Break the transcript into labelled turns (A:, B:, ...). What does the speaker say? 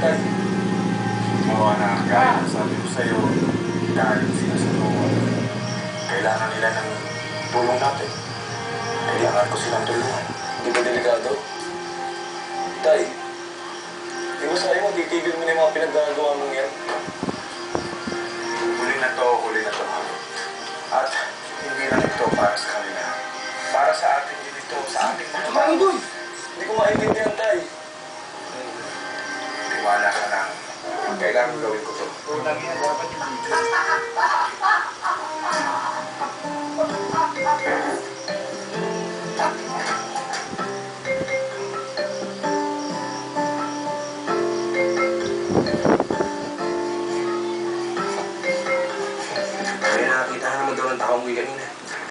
A: tay.
B: Oo na, gaya ng sabi ko sa'yo, galing sila sa tulungan. Kailangan nila ng tulong natin. Kailangan ko silang tulungan.
A: Di ba delikado? Tay, di ba sabi mo, titigil mo na yung mga pinaggagawa mong yan?
B: Huli na to, ma'am. At hindi lang ito para sa kanila. Para sa atin din ito, sa ating mga tao.
A: Hindi ko maintindihan, tay.
B: Tiwala ka lang. Kailangan gawin ko to.
A: Kaya nakakita ka naman daw ng taong uwi kanina.